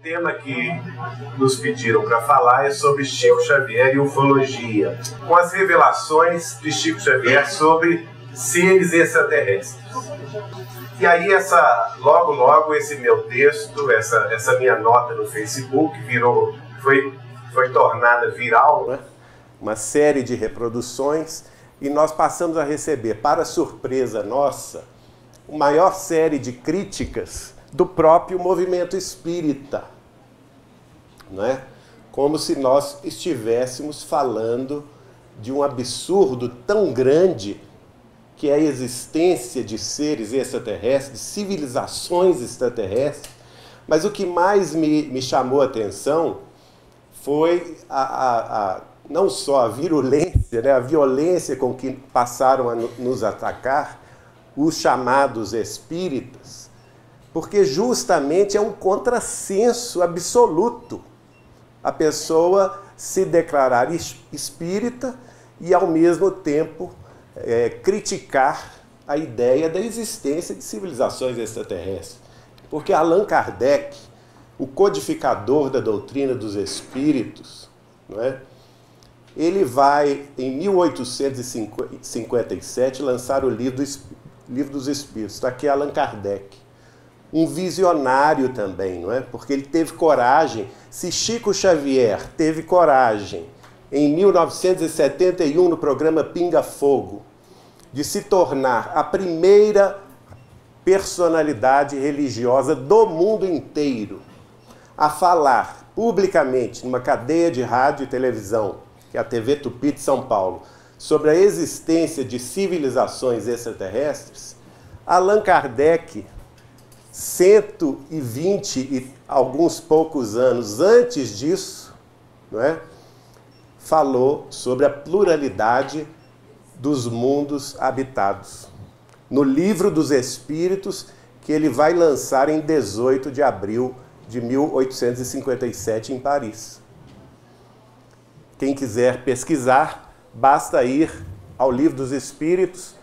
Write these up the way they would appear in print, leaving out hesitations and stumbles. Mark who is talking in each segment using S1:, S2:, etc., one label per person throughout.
S1: tema que nos pediram para falar é sobre Chico Xavier e ufologia, com as revelações de Chico Xavier sobre seres extraterrestres. E aí logo esse meu texto, essa minha nota no Facebook foi tornada viral, né? Uma série de reproduções, e nós passamos a receber, para surpresa nossa, a maior série de críticas do próprio movimento espírita, não é? Como se nós estivéssemos falando de um absurdo tão grande que é a existência de seres extraterrestres, de civilizações extraterrestres. Mas o que mais me chamou a atenção foi não só a virulência, né, a violência com que passaram a nos atacar os chamados espíritas, porque justamente é um contrassenso absoluto a pessoa se declarar espírita e, ao mesmo tempo, criticar a ideia da existência de civilizações extraterrestres. Porque Allan Kardec, o codificador da doutrina dos espíritos, não é? Ele vai, em 1857, lançar o Livro dos Espíritos. Está aqui Allan Kardec. Um visionário também, não é? Porque ele teve coragem. Se Chico Xavier teve coragem, em 1971, no programa Pinga Fogo, de se tornar a primeira personalidade religiosa do mundo inteiro a falar publicamente numa cadeia de rádio e televisão, que é a TV Tupi de São Paulo, sobre a existência de civilizações extraterrestres, Allan Kardec, 120 e alguns poucos anos antes disso, não é? Falou sobre a pluralidade dos mundos habitados. No Livro dos Espíritos, que ele vai lançar em 18 de abril de 1857 em Paris. Quem quiser pesquisar, basta ir ao Livro dos Espíritos,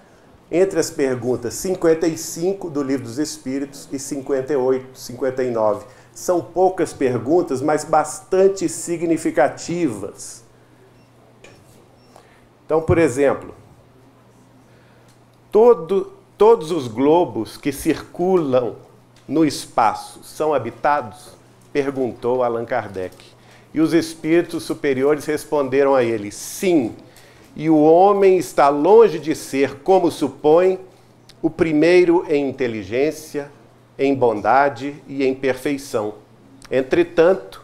S1: entre as perguntas 55 do Livro dos Espíritos e 58, 59. São poucas perguntas, mas bastante significativas. Então, por exemplo, todos os globos que circulam no espaço são habitados? Perguntou Allan Kardec. E os espíritos superiores responderam a ele: sim. E o homem está longe de ser, como supõe, o primeiro em inteligência, em bondade e em perfeição. Entretanto,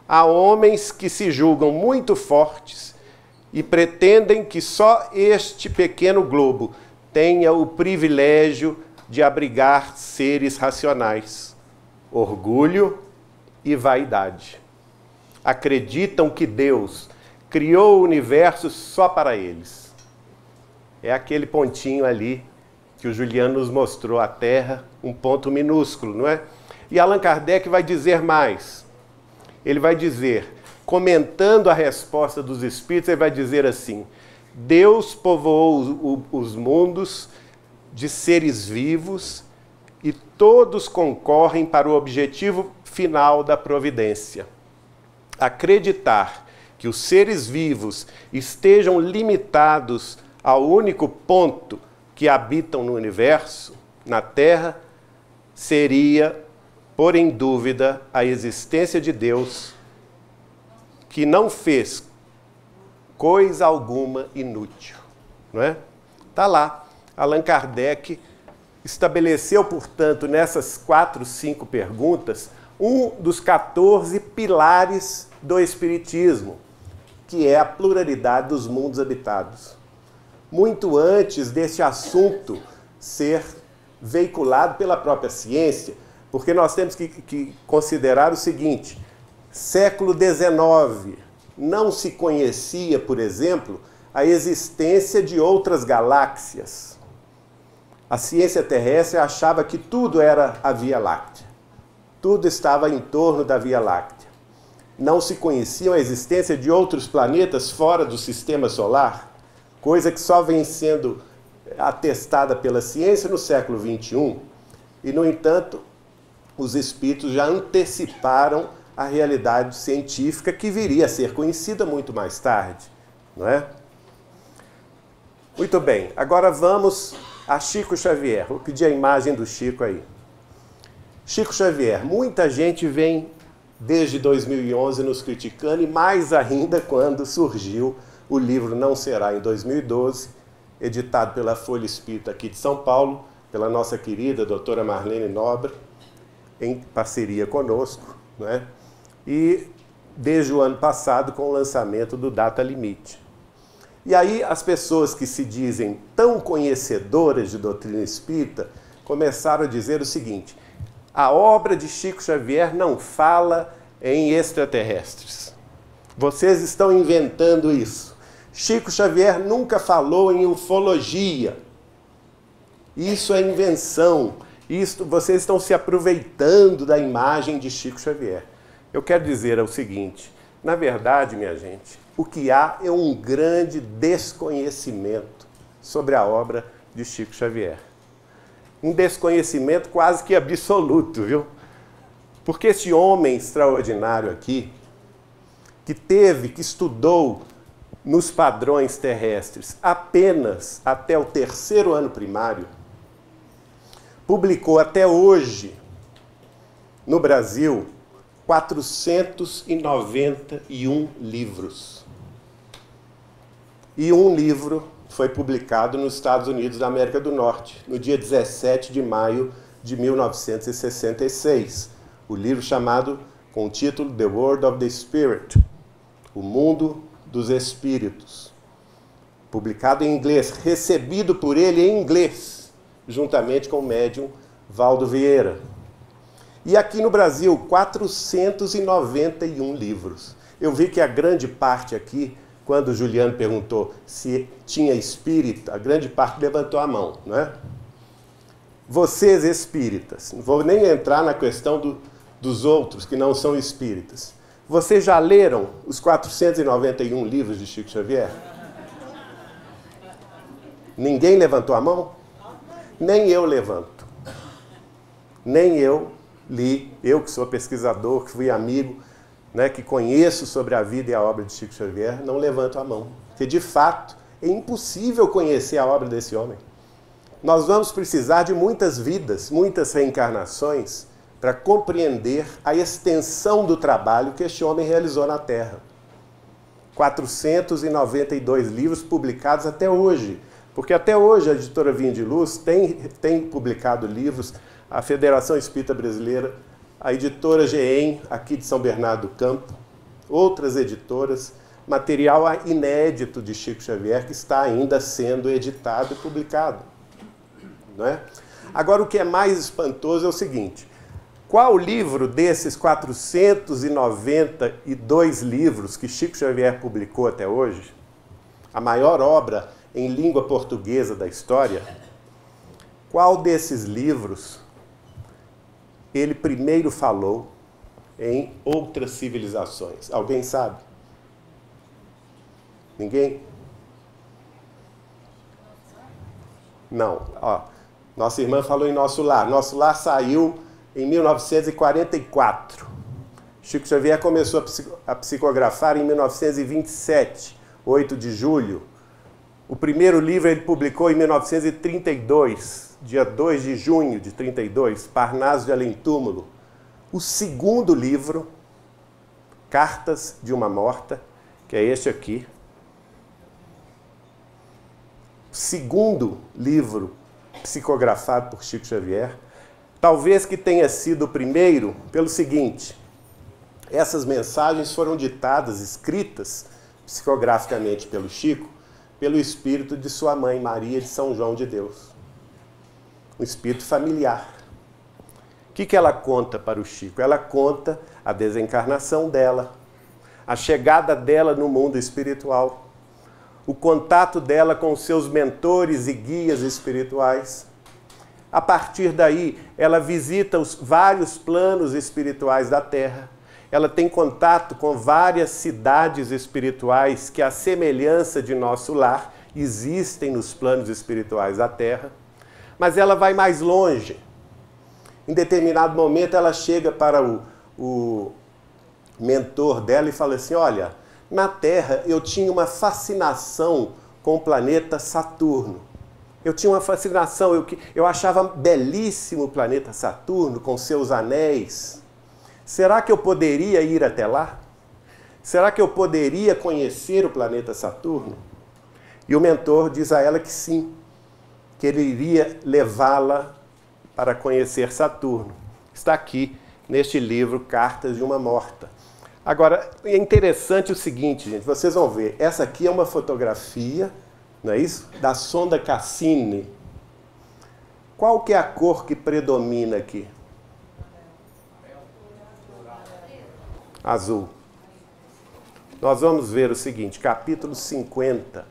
S1: há homens que se julgam muito fortes e pretendem que só este pequeno globo tenha o privilégio de abrigar seres racionais. Orgulho e vaidade. Acreditam que Deus criou o universo só para eles. É aquele pontinho ali que o Juliano nos mostrou, a Terra, um ponto minúsculo, não é? E Allan Kardec vai dizer mais. Ele vai dizer, comentando a resposta dos espíritos, ele vai dizer assim: Deus povoou os mundos de seres vivos e todos concorrem para o objetivo final da providência. Acreditar que os seres vivos estejam limitados ao único ponto que habitam no universo, na Terra, seria pôr em dúvida a existência de Deus, que não fez coisa alguma inútil, não é? Está lá. Allan Kardec estabeleceu, portanto, nessas 4, 5 perguntas, um dos 14 pilares do Espiritismo, que é a pluralidade dos mundos habitados. Muito antes desse assunto ser veiculado pela própria ciência, porque nós temos que considerar o seguinte: século XIX não se conhecia, por exemplo, a existência de outras galáxias. A ciência terrestre achava que tudo era a Via Láctea. Tudo estava em torno da Via Láctea. Não se conhecia a existência de outros planetas fora do sistema solar, coisa que só vem sendo atestada pela ciência no século XXI. E, no entanto, os espíritos já anteciparam a realidade científica que viria a ser conhecida muito mais tarde, não é? Muito bem, agora vamos a Chico Xavier. Vou pedir a imagem do Chico aí. Chico Xavier, muita gente vem desde 2011 nos criticando, e mais ainda quando surgiu o livro Não Será, em 2012, editado pela Folha Espírita aqui de São Paulo, pela nossa querida doutora Marlene Nobre, em parceria conosco, não é? E desde o ano passado com o lançamento do Data Limite. E aí as pessoas que se dizem tão conhecedoras de doutrina espírita começaram a dizer o seguinte: a obra de Chico Xavier não fala em extraterrestres. Vocês estão inventando isso. Chico Xavier nunca falou em ufologia. Isso é invenção. Vocês estão se aproveitando da imagem de Chico Xavier. Eu quero dizer o seguinte: na verdade, minha gente, o que há é um grande desconhecimento sobre a obra de Chico Xavier. Um desconhecimento quase que absoluto, viu? Porque esse homem extraordinário aqui, que estudou nos padrões terrestres apenas até o 3º ano primário, publicou até hoje, no Brasil, 491 livros. E um livro foi publicado nos Estados Unidos da América do Norte, no dia 17 de maio de 1966. O livro chamado, com o título The World of the Spirit, O Mundo dos Espíritos. Publicado em inglês, recebido por ele em inglês, juntamente com o médium Valdo Vieira. E aqui no Brasil, 491 livros. Eu vi que a grande parte aqui, quando o Juliano perguntou se tinha espírita, a grande parte levantou a mão, não é? Vocês espíritas, não vou nem entrar na questão dos outros que não são espíritas. Vocês já leram os 491 livros de Chico Xavier? Ninguém levantou a mão? Nem eu levanto. Nem eu li, eu que sou pesquisador, que fui amigo, né, que conheço sobre a vida e a obra de Chico Xavier, não levanto a mão. Porque, de fato, é impossível conhecer a obra desse homem. Nós vamos precisar de muitas vidas, muitas reencarnações, para compreender a extensão do trabalho que este homem realizou na Terra. 492 livros publicados até hoje. Porque até hoje a editora Vinha de Luz tem publicado livros, a Federação Espírita Brasileira, a editora GEM, aqui de São Bernardo do Campo, outras editoras, material inédito de Chico Xavier que está ainda sendo editado e publicado. Não é? Agora, o que é mais espantoso é o seguinte: qual livro desses 492 livros que Chico Xavier publicou até hoje, a maior obra em língua portuguesa da história, qual desses livros ele primeiro falou em outras civilizações? Alguém sabe? Ninguém? Não. Ó, nossa irmã falou em Nosso Lar. Nosso Lar saiu em 1944. Chico Xavier começou a psicografar em 1927, 8 de julho. O primeiro livro ele publicou em 1932, dia 2 de junho de 32, Parnaso de Além Túmulo. O segundo livro, Cartas de uma Morta, que é este aqui. O segundo livro psicografado por Chico Xavier. Talvez que tenha sido o primeiro pelo seguinte: essas mensagens foram ditadas, escritas psicograficamente pelo Chico, pelo espírito de sua mãe, Maria de São João de Deus. Um espírito familiar. O que ela conta para o Chico? Ela conta a desencarnação dela, a chegada dela no mundo espiritual, o contato dela com seus mentores e guias espirituais. A partir daí, ela visita os vários planos espirituais da Terra. Ela tem contato com várias cidades espirituais que, à semelhança de Nosso Lar, existem nos planos espirituais da Terra. Mas ela vai mais longe. Em determinado momento ela chega para o mentor dela e fala assim, olha, na Terra eu tinha uma fascinação com o planeta Saturno. Eu tinha uma fascinação, eu achava belíssimo o planeta Saturno com seus anéis. Será que eu poderia ir até lá? Será que eu poderia conhecer o planeta Saturno? E o mentor diz a ela que sim, que ele iria levá-la para conhecer Saturno. Está aqui neste livro, Cartas de uma Morta. Agora, é interessante o seguinte, gente, vocês vão ver, essa aqui é uma fotografia, não é isso? Da sonda Cassini. Qual que é a cor que predomina aqui? Azul. Nós vamos ver o seguinte, capítulo 50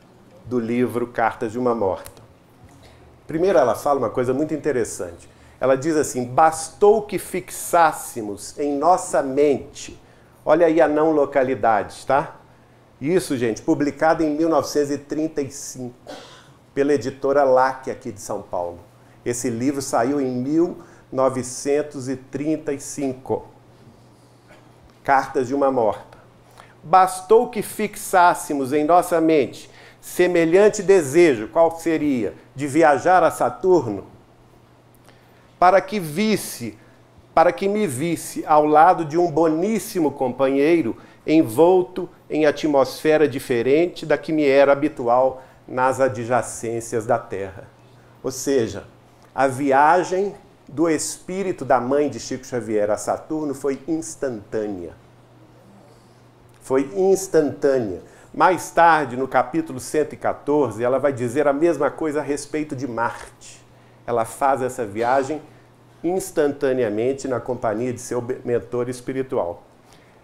S1: do livro Cartas de uma Morta. Primeiro ela fala uma coisa muito interessante. Ela diz assim, bastou que fixássemos em nossa mente, olha aí a não localidade, tá? Isso, gente, publicado em 1935, pela editora LAC aqui de São Paulo. Esse livro saiu em 1935. Cartas de uma Morta. Bastou que fixássemos em nossa mente semelhante desejo, qual seria? De viajar a Saturno, para que me visse ao lado de um boníssimo companheiro envolto em atmosfera diferente da que me era habitual nas adjacências da Terra. Ou seja, a viagem do espírito da mãe de Chico Xavier a Saturno foi instantânea. Foi instantânea. Mais tarde, no capítulo 114, ela vai dizer a mesma coisa a respeito de Marte. Ela faz essa viagem instantaneamente na companhia de seu mentor espiritual.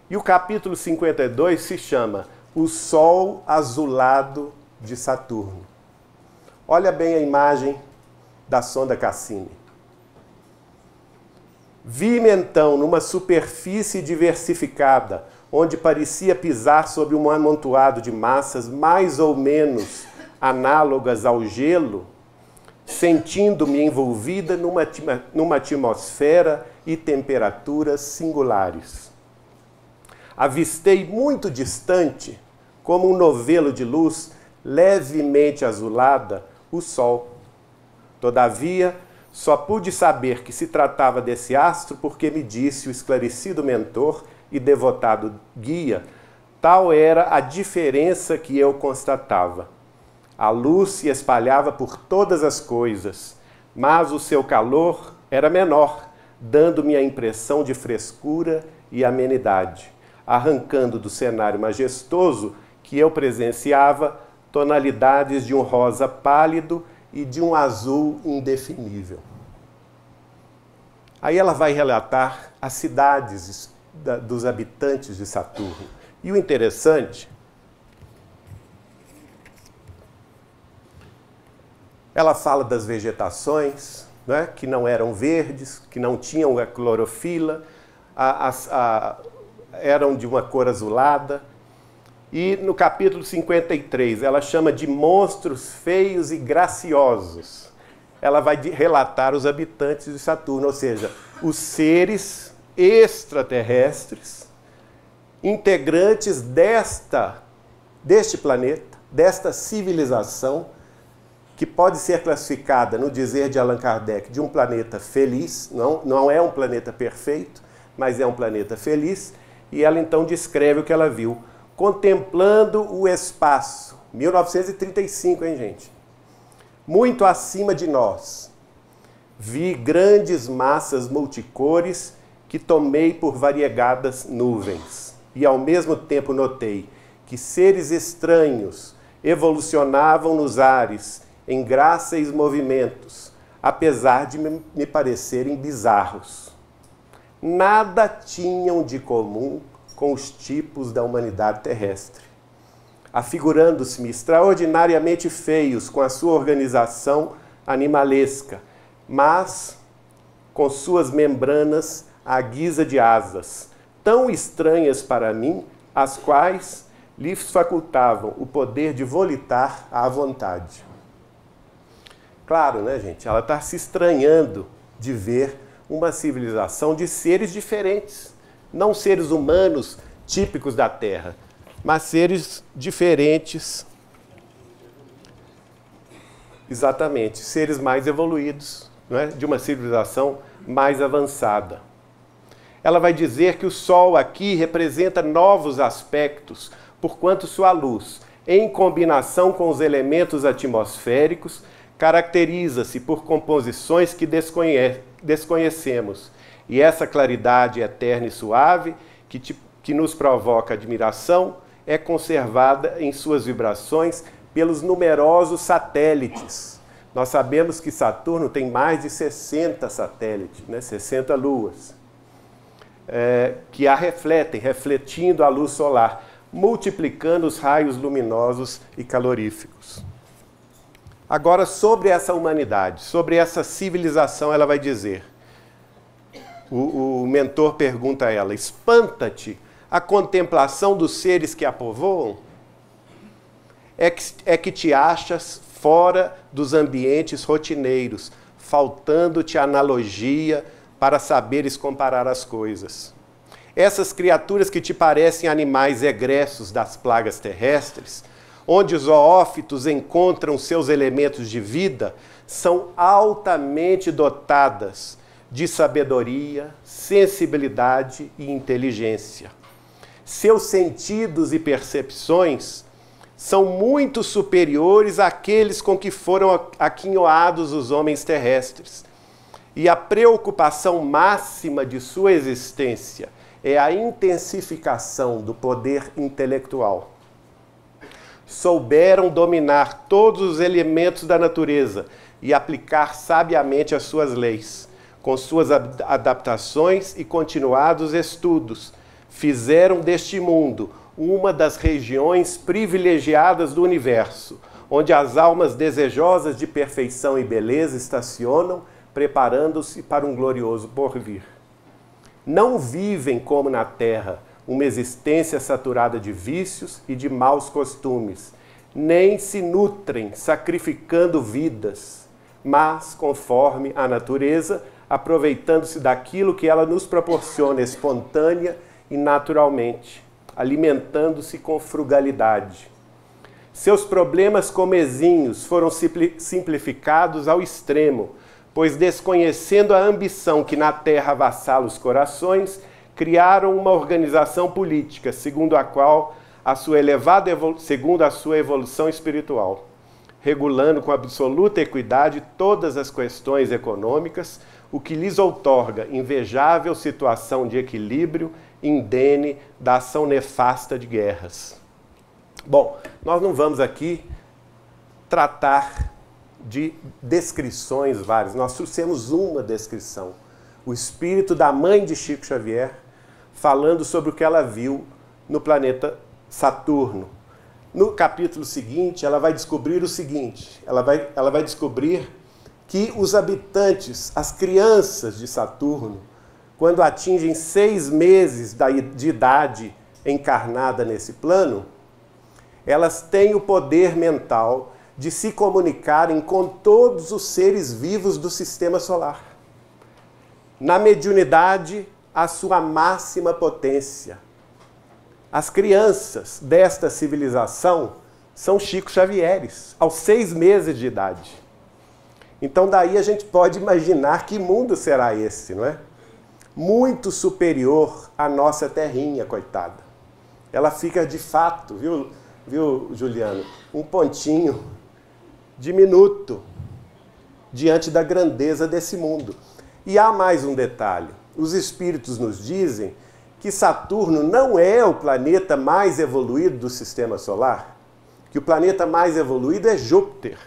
S1: E o capítulo 52 se chama O Sol Azulado de Saturno. Olha bem a imagem da sonda Cassini. Vi-me então numa superfície diversificada, onde parecia pisar sobre um amontoado de massas mais ou menos análogas ao gelo, sentindo-me envolvida numa atmosfera e temperaturas singulares. Avistei muito distante, como um novelo de luz levemente azulada, o sol. Todavia, só pude saber que se tratava desse astro porque me disse o esclarecido mentor e devotado guia, tal era a diferença que eu constatava. A luz se espalhava por todas as coisas, mas o seu calor era menor, dando-me a impressão de frescura e amenidade, arrancando do cenário majestoso que eu presenciava tonalidades de um rosa pálido e de um azul indefinível. Aí ela vai relatar as cidades dos habitantes de Saturno. E o interessante, ela fala das vegetações, né, que não eram verdes, que não tinham a clorofila, eram de uma cor azulada. E no capítulo 53, ela chama de monstros feios e graciosos. Ela vai relatar os habitantes de Saturno, ou seja, os seres extraterrestres, integrantes deste planeta, desta civilização, que pode ser classificada, no dizer de Allan Kardec, de um planeta feliz, não é um planeta perfeito, mas é um planeta feliz, e ela então descreve o que ela viu. Contemplando o espaço, 1935, hein, gente? Muito acima de nós, vi grandes massas multicores que tomei por variegadas nuvens. E ao mesmo tempo notei que seres estranhos evolucionavam nos ares em gráceis movimentos, apesar de me parecerem bizarros. Nada tinham de comum com os tipos da humanidade terrestre, afigurando-se-me extraordinariamente feios com a sua organização animalesca, mas com suas membranas à guisa de asas, tão estranhas para mim, as quais lhes facultavam o poder de volitar à vontade. Claro, né, gente? Ela está se estranhando de ver uma civilização de seres diferentes. Não seres humanos típicos da Terra, mas seres diferentes. Exatamente, seres mais evoluídos, não é? De uma civilização mais avançada. Ela vai dizer que o Sol aqui representa novos aspectos, porquanto sua luz, em combinação com os elementos atmosféricos, caracteriza-se por composições que desconhecemos. E essa claridade eterna e suave, que nos provoca admiração, é conservada em suas vibrações pelos numerosos satélites. Nós sabemos que Saturno tem mais de 60 satélites, né? 60 luas, que a refletem, refletindo a luz solar, multiplicando os raios luminosos e caloríficos. Agora, sobre essa humanidade, sobre essa civilização, ela vai dizer, o mentor pergunta a ela, espanta-te a contemplação dos seres que a povoam? É que te achas fora dos ambientes rotineiros, faltando-te analogia para saberes comparar as coisas. Essas criaturas que te parecem animais egressos das plagas terrestres, onde os zoófitos encontram seus elementos de vida, são altamente dotadas de sabedoria, sensibilidade e inteligência. Seus sentidos e percepções são muito superiores àqueles com que foram aquinhoados os homens terrestres. E a preocupação máxima de sua existência é a intensificação do poder intelectual. Souberam dominar todos os elementos da natureza e aplicar sabiamente as suas leis. Com suas adaptações e continuados estudos, fizeram deste mundo uma das regiões privilegiadas do universo, onde as almas desejosas de perfeição e beleza estacionam, preparando-se para um glorioso porvir. Não vivem como na terra, uma existência saturada de vícios e de maus costumes, nem se nutrem sacrificando vidas, mas, conforme a natureza, aproveitando-se daquilo que ela nos proporciona espontânea e naturalmente, alimentando-se com frugalidade. Seus problemas comezinhos foram simplificados ao extremo, pois desconhecendo a ambição que na terra avassala os corações, criaram uma organização política, segundo a sua evolução espiritual, regulando com absoluta equidade todas as questões econômicas, o que lhes outorga invejável situação de equilíbrio indene da ação nefasta de guerras. Bom, nós não vamos aqui tratar de descrições várias. Nós trouxemos uma descrição. O espírito da mãe de Chico Xavier falando sobre o que ela viu no planeta Saturno. No capítulo seguinte, ela vai descobrir o seguinte. Ela vai descobrir que os habitantes, as crianças de Saturno, quando atingem 6 meses de idade encarnada nesse plano, elas têm o poder mental de se comunicarem com todos os seres vivos do sistema solar. Na mediunidade, a sua máxima potência. As crianças desta civilização são Chico Xavieres, aos 6 meses de idade. Então daí a gente pode imaginar que mundo será esse, não é? Muito superior à nossa terrinha, coitada. Ela fica de fato, viu, Juliano? Um pontinho diminuto diante da grandeza desse mundo. E há mais um detalhe. Os espíritos nos dizem que Saturno não é o planeta mais evoluído do sistema solar, que o planeta mais evoluído é Júpiter.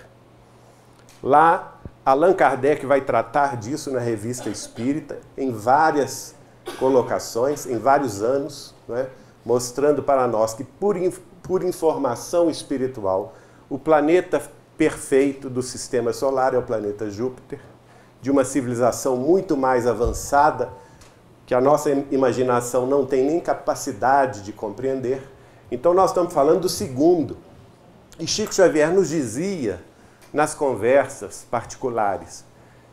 S1: Lá, Allan Kardec vai tratar disso na Revista Espírita, em várias colocações, em vários anos, não é? Mostrando para nós que, por informação espiritual, o planeta perfeito do sistema solar é o planeta Júpiter, de uma civilização muito mais avançada, que a nossa imaginação não tem nem capacidade de compreender. Então nós estamos falando do segundo. E Chico Xavier nos dizia, nas conversas particulares,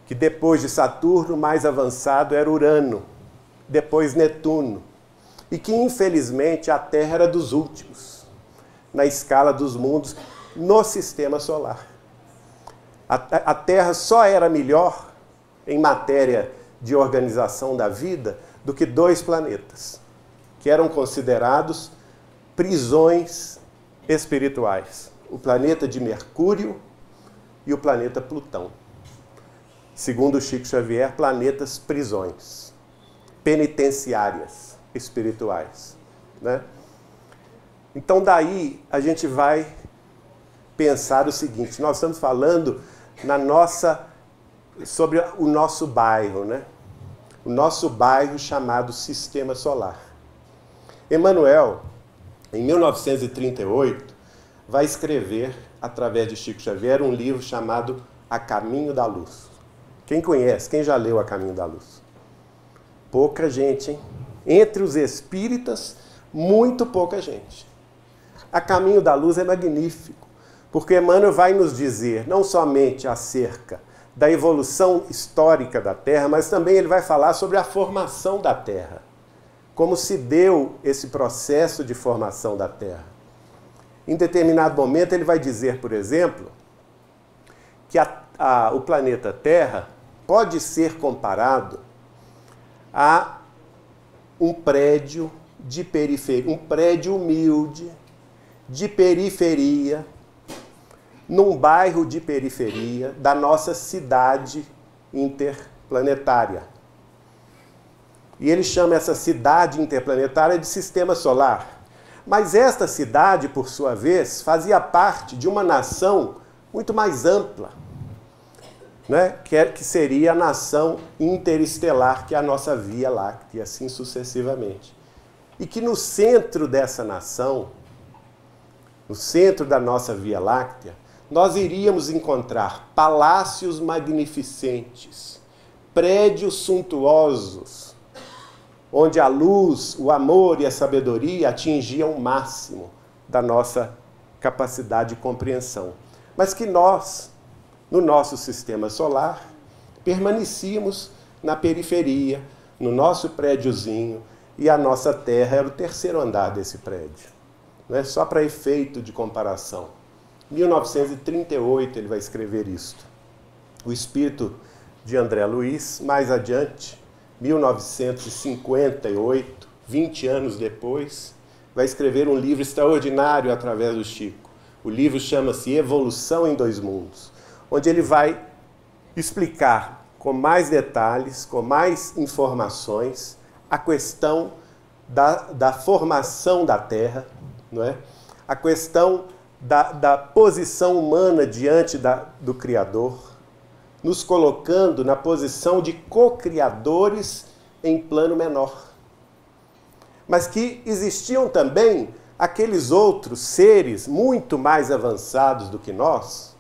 S1: que depois de Saturno, mais avançado era Urano, depois Netuno, e que infelizmente a Terra era dos últimos, na escala dos mundos, no sistema solar. A Terra só era melhor em matéria de organização da vida do que 2 planetas, que eram considerados prisões espirituais. O planeta de Mercúrio e o planeta Plutão. Segundo Chico Xavier, planetas prisões, penitenciárias espirituais, né? Então daí a gente vai pensar o seguinte: nós estamos falando sobre o nosso bairro, né? O nosso bairro chamado Sistema Solar. Emmanuel, em 1938, vai escrever, através de Chico Xavier, um livro chamado A Caminho da Luz. Quem conhece? Quem já leu A Caminho da Luz? Pouca gente, hein? Entre os espíritas, muito pouca gente. A Caminho da Luz é magnífico, porque Emmanuel vai nos dizer não somente acerca da evolução histórica da Terra, mas também ele vai falar sobre a formação da Terra. Como se deu esse processo de formação da Terra. Em determinado momento ele vai dizer, por exemplo, que o planeta Terra pode ser comparado a um prédio de periferia, um prédio humilde, de periferia, num bairro de periferia da nossa cidade interplanetária. E ele chama essa cidade interplanetária de Sistema Solar. Mas esta cidade, por sua vez, fazia parte de uma nação muito mais ampla, né? Que seria a nação interestelar, que é a nossa Via Láctea, e assim sucessivamente. E que no centro dessa nação, no centro da nossa Via Láctea, nós iríamos encontrar palácios magnificentes, prédios suntuosos, onde a luz, o amor e a sabedoria atingiam o máximo da nossa capacidade de compreensão. Mas que nós, no nosso sistema solar, permanecíamos na periferia, no nosso prédiozinho, e a nossa Terra era o 3º andar desse prédio. Não é só para efeito de comparação. Em 1938 ele vai escrever isto. O espírito de André Luiz, mais adiante, 1958, 20 anos depois, vai escrever um livro extraordinário através do Chico. O livro chama-se Evolução em 2 Mundos, onde ele vai explicar com mais detalhes, com mais informações, a questão da formação da Terra, não é? A questão da posição humana diante do Criador, nos colocando na posição de co-criadores em plano menor. Mas que existiam também aqueles outros seres muito mais avançados do que nós,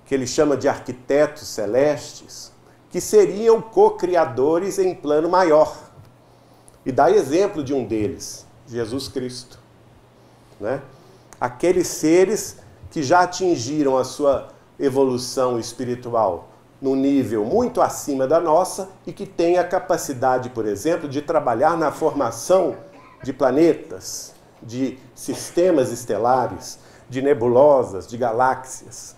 S1: que ele chama de arquitetos celestes, que seriam co-criadores em plano maior. E dá exemplo de um deles, Jesus Cristo, né? Aqueles seres que já atingiram a sua evolução espiritual num nível muito acima da nossa e que têm a capacidade, por exemplo, de trabalhar na formação de planetas, de sistemas estelares, de nebulosas, de galáxias,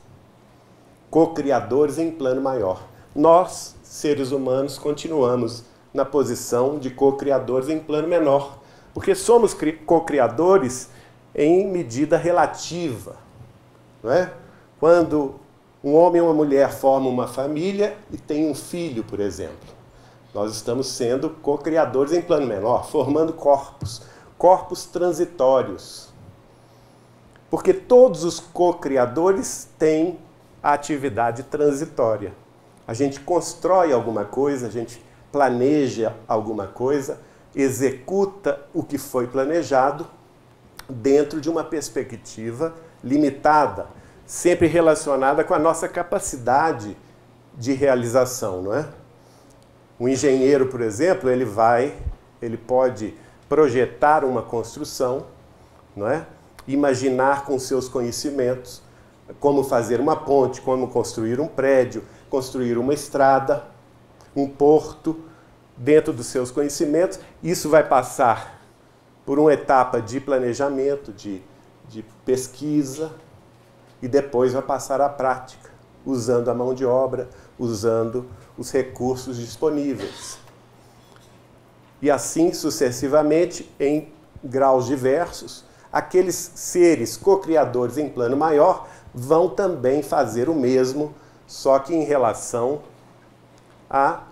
S1: co-criadores em plano maior. Nós, seres humanos, continuamos na posição de co-criadores em plano menor, porque somos co-criadores em medida relativa, não é? Quando um homem e uma mulher formam uma família e têm um filho, por exemplo, nós estamos sendo co-criadores em plano menor, formando corpos transitórios. Porque todos os co-criadores têm a atividade transitória. A gente constrói alguma coisa, a gente planeja alguma coisa, executa o que foi planejado dentro de uma perspectiva limitada, sempre relacionada com a nossa capacidade de realização, não é? O engenheiro, por exemplo, ele pode projetar uma construção, não é? Imaginar com seus conhecimentos como fazer uma ponte, como construir um prédio, construir uma estrada, um porto, dentro dos seus conhecimentos. Isso vai passar por uma etapa de planejamento, de pesquisa, e depois vai passar à prática, usando a mão de obra, usando os recursos disponíveis. E assim sucessivamente, em graus diversos, aqueles seres co-criadores em plano maior vão também fazer o mesmo, só que em relação à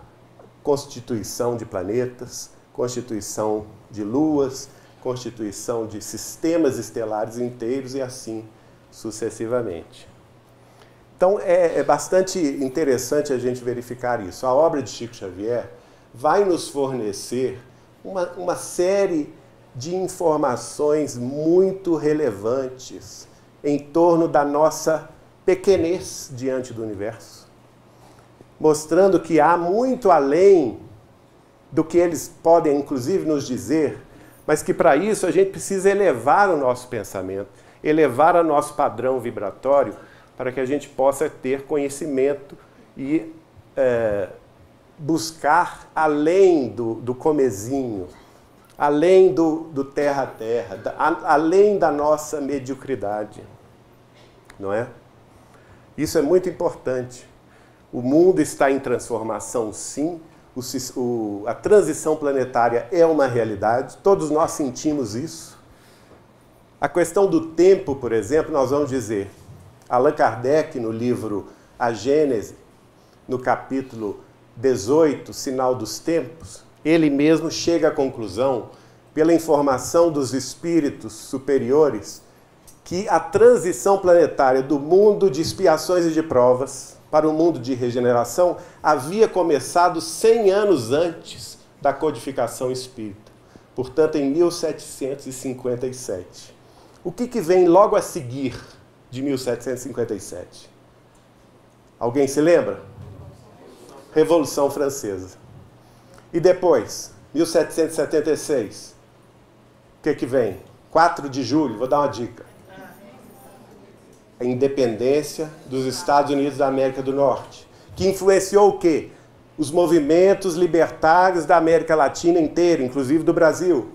S1: constituição de planetas, constituição de luas, constituição de sistemas estelares inteiros e assim sucessivamente. Então é bastante interessante a gente verificar isso. A obra de Chico Xavier vai nos fornecer uma série de informações muito relevantes em torno da nossa pequenez diante do universo, mostrando que há muito além do que eles podem, inclusive, nos dizer, mas que para isso a gente precisa elevar o nosso pensamento, elevar o nosso padrão vibratório para que a gente possa ter conhecimento e buscar além do comezinho, além do terra a terra, além da nossa mediocridade, não é? Isso é muito importante. O mundo está em transformação, sim. A transição planetária é uma realidade. Todos nós sentimos isso. A questão do tempo, por exemplo, nós vamos dizer, Allan Kardec, no livro A Gênese, no capítulo 18, Sinal dos Tempos, ele mesmo chega à conclusão, pela informação dos espíritos superiores, que a transição planetária do mundo de expiações e de provas para o mundo de regeneração havia começado 100 anos antes da codificação espírita, portanto em 1757. O que vem logo a seguir de 1757? Alguém se lembra? Revolução Francesa. E depois, 1776, o que vem? 4 de julho, vou dar uma dica. A independência dos Estados Unidos da América do Norte, que influenciou o quê? Os movimentos libertários da América Latina inteira, inclusive do Brasil,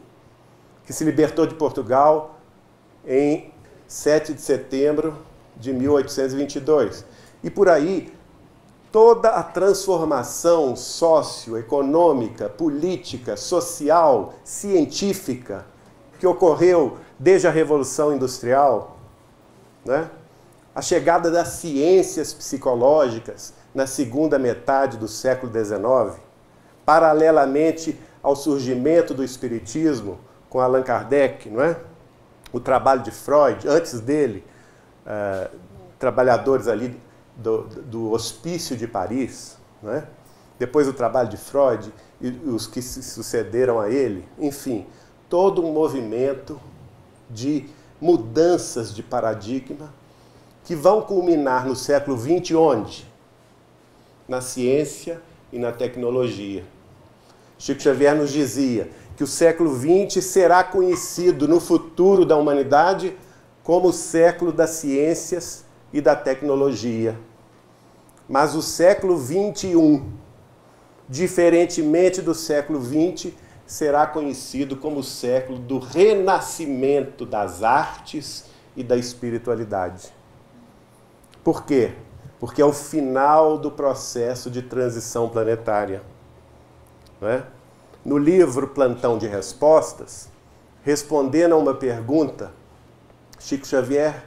S1: que se libertou de Portugal em 7 de setembro de 1822. E por aí, toda a transformação socioeconômica, política, social, científica que ocorreu desde a Revolução Industrial, né? A chegada das ciências psicológicas na segunda metade do século XIX, paralelamente ao surgimento do Espiritismo com Allan Kardec, não é? O trabalho de Freud, antes dele, trabalhadores ali do Hospício de Paris, não é? Depois o trabalho de Freud e os que se sucederam a ele, enfim, todo um movimento de mudanças de paradigma que vão culminar no século XX, onde? Na ciência e na tecnologia. Chico Xavier nos dizia que o século XX será conhecido no futuro da humanidade como o século das ciências e da tecnologia. Mas o século XXI, diferentemente do século XX, será conhecido como o século do renascimento das artes e da espiritualidade. Por quê? Porque é o final do processo de transição planetária. Não é? No livro Plantão de Respostas, respondendo a uma pergunta, Chico Xavier,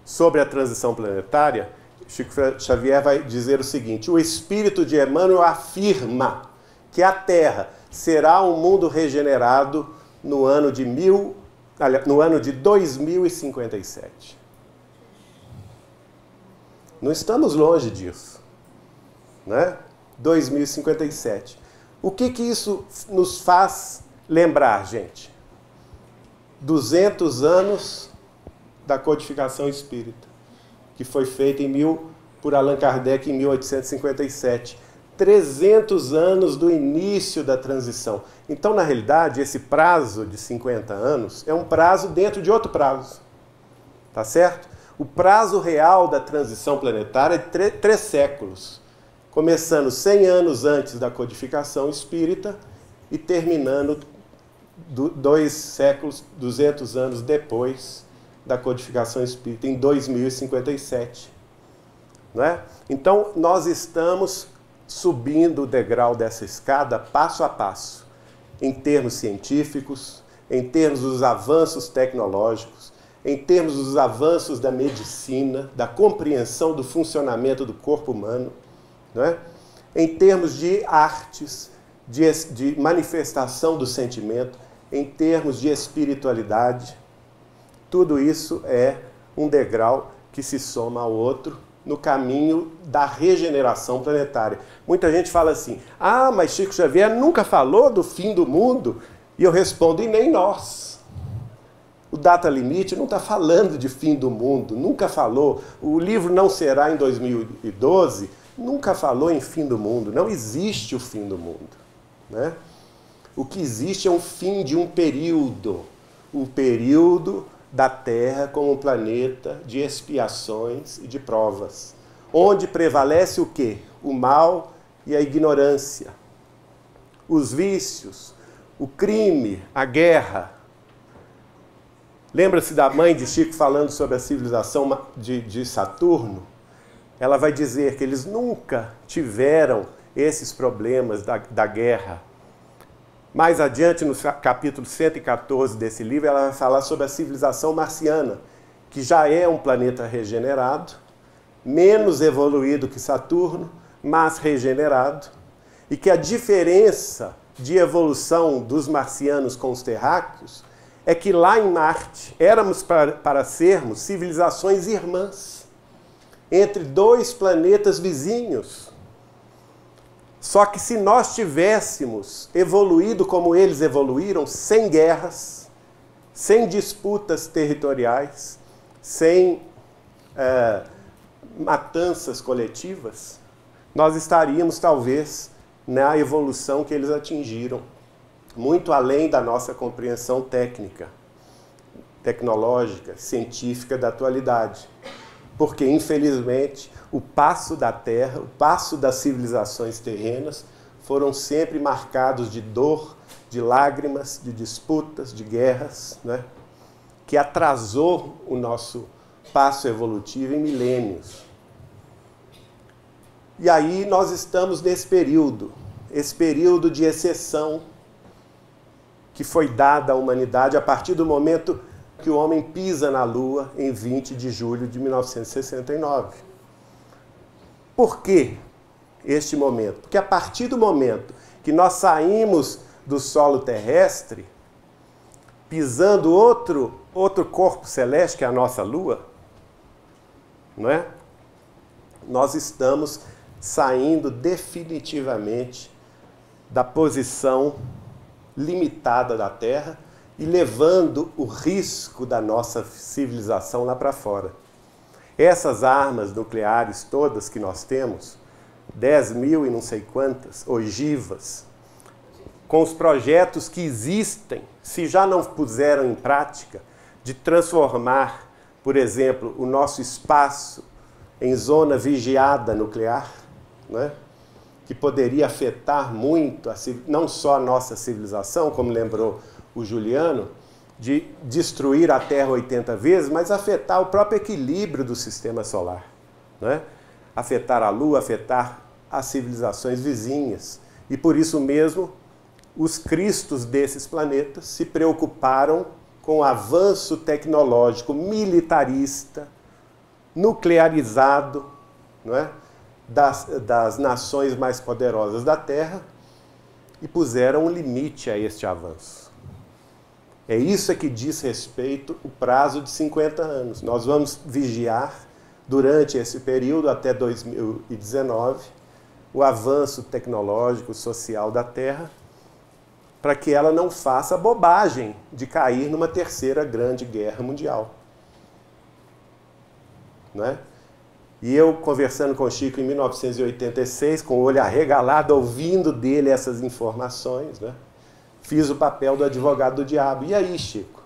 S1: sobre a transição planetária, Chico Xavier vai dizer o seguinte: o espírito de Emmanuel afirma que a Terra será um mundo regenerado no ano de 2057. Não estamos longe disso, né? 2057. O que isso nos faz lembrar, gente? 200 anos da codificação espírita, que foi feita por Allan Kardec em 1857. 300 anos do início da transição. Então, na realidade, esse prazo de 50 anos é um prazo dentro de outro prazo. Tá certo? O prazo real da transição planetária é 3 séculos. começando 100 anos antes da codificação espírita e terminando 2 séculos, 200 anos depois da codificação espírita, em 2057. Não é? Então, nós estamos subindo o degrau dessa escada passo a passo, em termos científicos, em termos dos avanços tecnológicos, em termos dos avanços da medicina, da compreensão do funcionamento do corpo humano, não é? Em termos de artes, de manifestação do sentimento, em termos de espiritualidade. Tudo isso é um degrau que se soma ao outro no caminho da regeneração planetária. Muita gente fala assim, mas Chico Xavier nunca falou do fim do mundo. E eu respondo, e nem nós. O Data Limite não está falando de fim do mundo, nunca falou. O livro Não Será em 2012 nunca falou em fim do mundo. Não existe o fim do mundo, né? O que existe é um fim de um período. O período da Terra como um planeta de expiações e de provas. Onde prevalece o quê? O mal e a ignorância. Os vícios, o crime, a guerra. Lembra-se da mãe de Chico falando sobre a civilização de Saturno? Ela vai dizer que eles nunca tiveram esses problemas da guerra. Mais adiante, no capítulo 114 desse livro, ela vai falar sobre a civilização marciana, que já é um planeta regenerado, menos evoluído que Saturno, mas regenerado, e que a diferença de evolução dos marcianos com os terráqueos é que lá em Marte éramos para sermos civilizações irmãs, entre 2 planetas vizinhos. Só que se nós tivéssemos evoluído como eles evoluíram, sem guerras, sem disputas territoriais, sem matanças coletivas, nós estaríamos talvez na evolução que eles atingiram, muito além da nossa compreensão técnica, tecnológica, científica da atualidade. Porque, infelizmente, o passo da Terra, o passo das civilizações terrenas, foram sempre marcados de dor, de lágrimas, de disputas, de guerras, né? Que atrasou o nosso passo evolutivo em milênios. E aí nós estamos nesse período, esse período de exceção que foi dada à humanidade a partir do momento que o homem pisa na Lua em 20 de julho de 1969. Por que este momento? Porque a partir do momento que nós saímos do solo terrestre, pisando outro corpo celeste, que é a nossa Lua, não é? Nós estamos saindo definitivamente da posição limitada da Terra e levando o risco da nossa civilização lá para fora. Essas armas nucleares todas que nós temos, 10 mil e não sei quantas, ogivas, com os projetos que existem, se já não puseram em prática, de transformar, por exemplo, o nosso espaço em zona vigiada nuclear, né? Que poderia afetar muito, não só a nossa civilização, como lembrou o Juliano, de destruir a Terra 80 vezes, mas afetar o próprio equilíbrio do sistema solar, né? Afetar a Lua, afetar as civilizações vizinhas. E por isso mesmo, os cristos desses planetas se preocuparam com o avanço tecnológico militarista, nuclearizado, não é? das nações mais poderosas da Terra e puseram um limite a este avanço. É isso que diz respeito o prazo de 50 anos. Nós vamos vigiar durante esse período, até 2019, o avanço tecnológico, social da Terra, para que ela não faça a bobagem de cair numa terceira grande guerra mundial. Não é? E eu, conversando com o Chico em 1986, com o olho arregalado, ouvindo dele essas informações, né? Fiz o papel do advogado do diabo. E aí, Chico?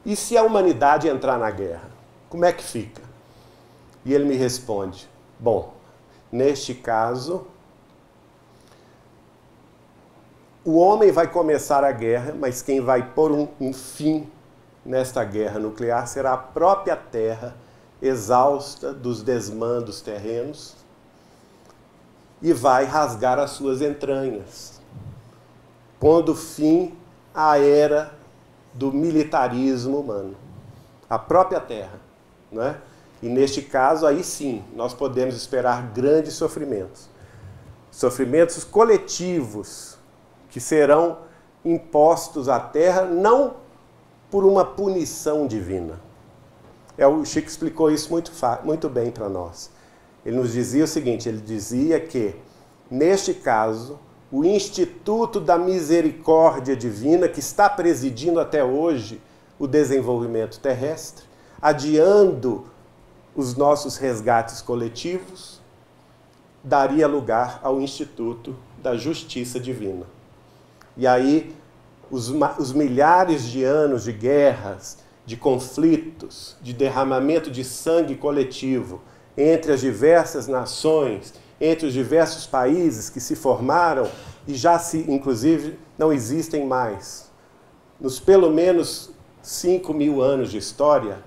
S1: E se a humanidade entrar na guerra? Como é que fica? E ele me responde, bom, neste caso, o homem vai começar a guerra, mas quem vai pôr um fim nesta guerra nuclear será a própria Terra, exausta dos desmandos terrenos, e vai rasgar as suas entranhas, pondo fim à era do militarismo humano. A própria Terra, não é? E neste caso, aí sim, nós podemos esperar grandes sofrimentos. Sofrimentos coletivos que serão impostos à Terra, não por uma punição divina. O Chico explicou isso muito bem para nós. Ele nos dizia o seguinte, ele dizia que, neste caso, o Instituto da Misericórdia Divina, que está presidindo até hoje o desenvolvimento terrestre, adiando os nossos resgates coletivos, daria lugar ao Instituto da Justiça Divina. E aí, os milhares de anos de guerras, de conflitos, de derramamento de sangue coletivo entre as diversas nações, entre os diversos países que se formaram e já inclusive, não existem mais. Nos pelo menos 5.000 anos de história,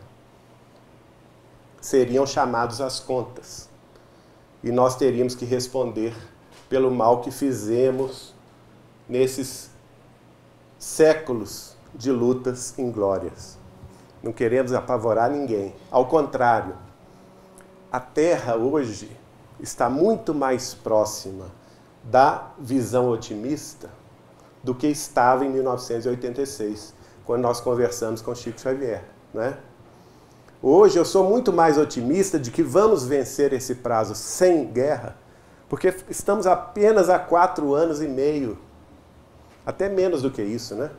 S1: seriam chamados às contas. E nós teríamos que responder pelo mal que fizemos nesses séculos de lutas inglórias. Não queremos apavorar ninguém. Ao contrário, a Terra hoje está muito mais próxima da visão otimista do que estava em 1986, quando nós conversamos com Chico Xavier, né? Hoje eu sou muito mais otimista de que vamos vencer esse prazo sem guerra, porque estamos apenas há 4 anos e meio, até menos do que isso, né?